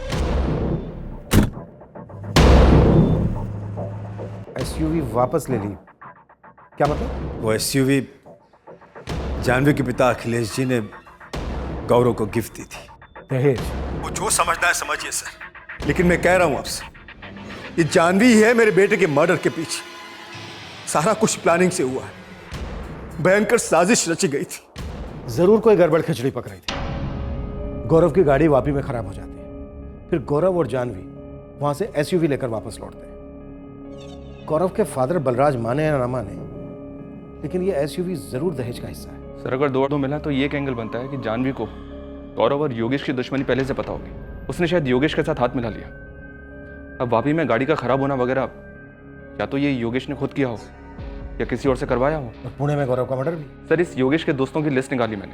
Speaker 6: एसयूवी वापस ले ली? क्या मतलब?
Speaker 21: वो एसयूवी जानवी के पिता अखिलेश जी ने गौरव को गिफ्ट दी थी।
Speaker 6: दहेज?
Speaker 21: वो जो समझना है समझिए सर, लेकिन मैं कह रहा हूं आपसे, ये जानवी ही है मेरे बेटे के मर्डर के पीछे। सारा कुछ प्लानिंग से हुआ है, भयंकर साजिश रची गई थी।
Speaker 6: जरूर कोई गड़बड़ खिचड़ी पक रही थी। गौरव की गाड़ी वापी में खराब हो जाती है, फिर गौरव और जानवी वहां से एसयूवी लेकर वापस लौटते हैं। गौरव के फादर बलराज माने या ना माने, लेकिन ये एसयूवी जरूर दहेज का हिस्सा है।
Speaker 16: सर अगर 2 मिला तो ये एक एंगल बनता है कि जानवी को गौरव और योगेश की दुश्मनी पहले से पता होगी, उसने शायद योगेश के साथ हाथ मिला लिया। अब वापी में गाड़ी का खराब होना वगैरह या तो ये योगेश ने खुद किया हो या किसी और से करवाया हो।
Speaker 6: और पुणे में गौरव का मर्डर भी?
Speaker 16: सर इस योगेश के दोस्तों की लिस्ट निकाली मैंने,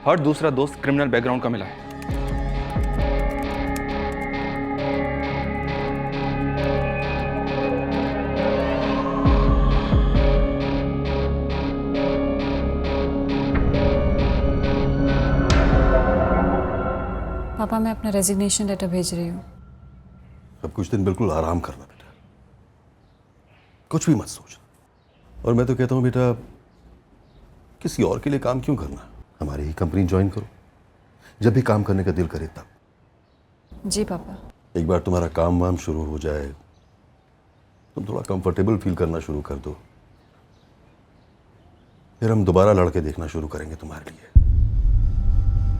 Speaker 16: हर दूसरा दोस्त क्रिमिनल बैकग्राउंड का मिला है।
Speaker 15: पापा मैं अपना रेजिग्नेशन लेटर भेज रही हूँ।
Speaker 14: अब कुछ दिन बिल्कुल आराम करना बेटा, कुछ भी मत सोचना। और मैं तो कहता हूँ बेटा, किसी और के लिए काम क्यों करना, हमारी ही कंपनी ज्वाइन करो, जब भी काम करने का दिल करे तब।
Speaker 15: जी पापा।
Speaker 14: एक बार तुम्हारा काम वाम शुरू हो जाए, तुम थोड़ा कंफर्टेबल फील करना शुरू कर दो, फिर हम दोबारा लड़के देखना शुरू करेंगे तुम्हारे लिए।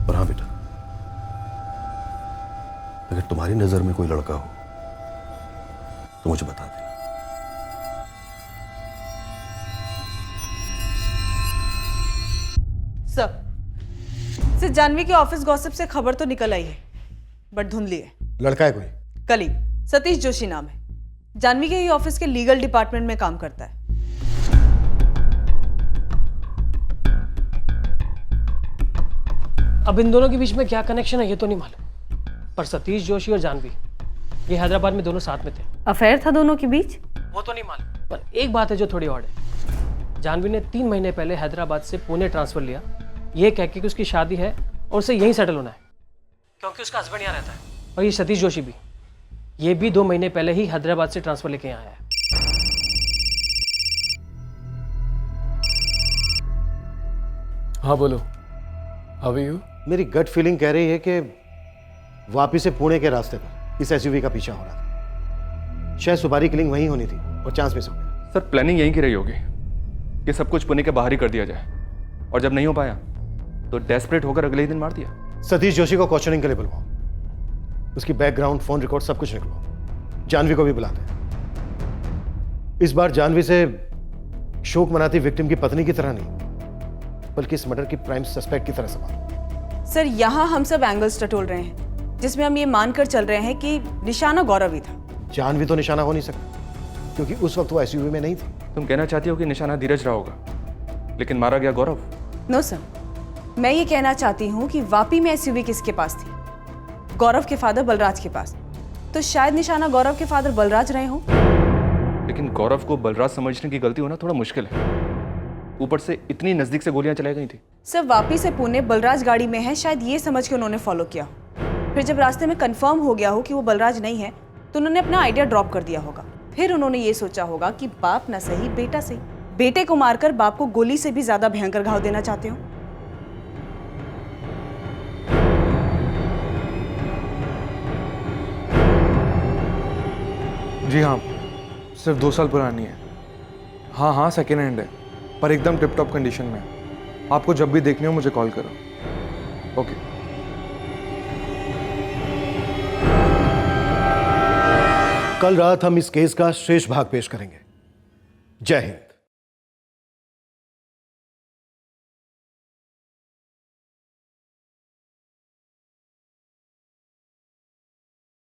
Speaker 14: और हाँ बेटा, अगर तुम्हारी नजर में कोई लड़का हो तो मुझे बता देना।
Speaker 8: सर जानवी के ऑफिस गॉसिप से खबर तो निकल आई है, बट धुंधली है।
Speaker 6: लड़का है कोई?
Speaker 8: कलीग सतीश जोशी नाम है, जानवी के ही ऑफिस के लीगल डिपार्टमेंट में काम करता है।
Speaker 19: अब इन दोनों के बीच में क्या कनेक्शन है ये तो नहीं मालूम, पर सतीश जोशी और जानवी ये हैदराबाद में दोनों साथ में थे।
Speaker 8: अफेयर था दोनों के बीच?
Speaker 19: वो तो नहीं मालूम, पर एक बात है जो थोड़ी ऑड है। जानवी ने 3 महीने पहले हैदराबाद से पुणे ट्रांसफर लिया, ये कह के कि उसकी शादी है और उसे यहीं सेटल होना है, क्योंकि उसका हस्बैंड यहाँ रहता है। और ये सतीश जोशी भी, ये भी 2 महीने पहले ही हैदराबाद से ट्रांसफर लेके यहाँ आया है।
Speaker 4: हाँ बोलो, हाउ आर यू?
Speaker 6: मेरी गट फीलिंग कह रही है कि वापस से पुणे के रास्ते पर इस एसयूवी का पीछा हो रहा था। शायद सुपारी किलिंग वहीं होनी थी और चांस मिस हो गया।
Speaker 16: सर प्लानिंग यहीं की रही होगी कि सब कुछ पुणे के बाहर ही कर दिया जाए, और जब नहीं हो पाया तो डेस्परेट होकर अगले ही दिन मार दिया।
Speaker 6: सतीश जोशी को क्वेश्चनिंग के लिए बुलवाओ, उसकी बैकग्राउंड, फोन रिकॉर्ड सब कुछ निकलवाओ। जानवी को भी बुलाते हैं। इस बार जानवी से शोक मनाती विक्टिम की पत्नी की तरह नहीं, बल्कि इस मर्डर की प्राइम सस्पेक्ट की तरह संभालो।
Speaker 8: सर यहाँ हम सब एंगल्स टटोल रहे हैं, जिसमें हम ये मानकर चल रहे हैं कि निशाना गौरव ही था।
Speaker 6: जानवी तो निशाना हो नहीं सकता, क्योंकि उस वक्त वो एसयूवी में नहीं थी।
Speaker 16: तुम कहना चाहती हो कि निशाना धीरज रहा होगा, लेकिन मारा गया गौरव?
Speaker 8: नो सर, मैं ये कहना चाहती हूँ कि वापी में एसयूवी किसके पास थी? गौरव के फादर बलराज के पास। तो शायद निशाना गौरव के फादर बलराज रहे हों।
Speaker 16: लेकिन गौरव को बलराज समझने की गलती होना थोड़ा मुश्किल है, ऊपर से इतनी नजदीक से गोलियां चलाई गई थी।
Speaker 8: सर वापी से पुणे बलराज गाड़ी में है, शायद ये समझ के उन्होंने फॉलो किया। फिर जब रास्ते में कंफर्म हो गया हो कि वो बलराज नहीं है, तो उन्होंने अपना आइडिया ड्रॉप कर दिया होगा। फिर उन्होंने ये सोचा होगा कि बाप ना सही बेटा सही, बेटे को मारकर बाप को गोली से भी ज्यादा भयंकर घाव देना चाहते हो।
Speaker 9: जी हाँ, सिर्फ 2 साल पुरानी है। हाँ हाँ, सेकेंड हैंड है, पर एकदम टिप टॉप कंडीशन में है। आपको जब भी देखनी हो मुझे कॉल करो। ओके।
Speaker 6: कल रात हम इस केस का शेष भाग पेश करेंगे। जय हिंद।